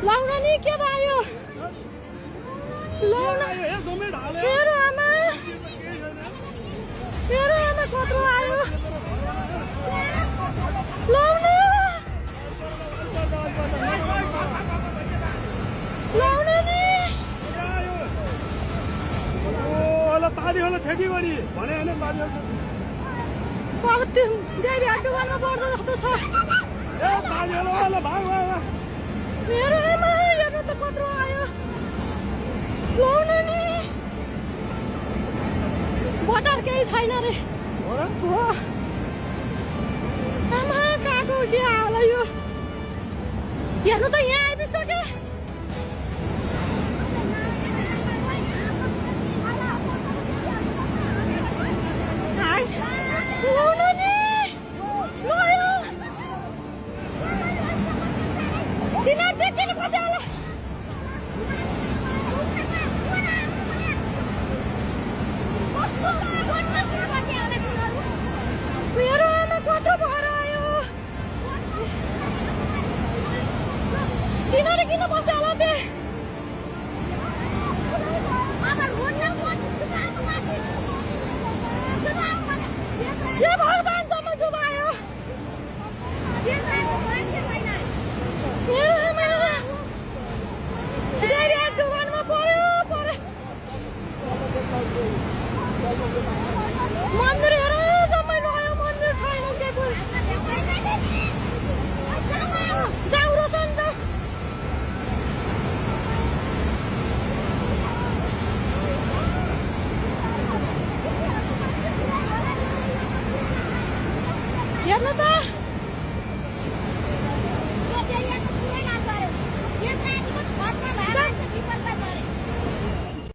लाउन नि के भयो लाउन मेरो आमा कत्रो आयो लाउन लाउन नि ताली होला छेकी बढी भने होइन ताली अब त्यो देवी हाटुवानमा पर्छ जस्तो छ ए ताली होला भाग मेरो आमा हेर्नु त कत्रो आयो लाउन नि बटर केही छैन रे हो आमा काको के होला यो हेर्नु त यहाँ आइपुग्यो लाउन नि लयो तिनीहरू देख्दैन पछि होला मेरो आमा कत्रो भएर आयो तिनीहरू किन बस्यो होला यो भगवानसम्म डुबायो मेरो आमा देवी डुबानमा पर्यो मन्दिर हेर जम्मै लग्यो मन्दिर छैन के जाऊ रोशन जाऊ हेर्नु त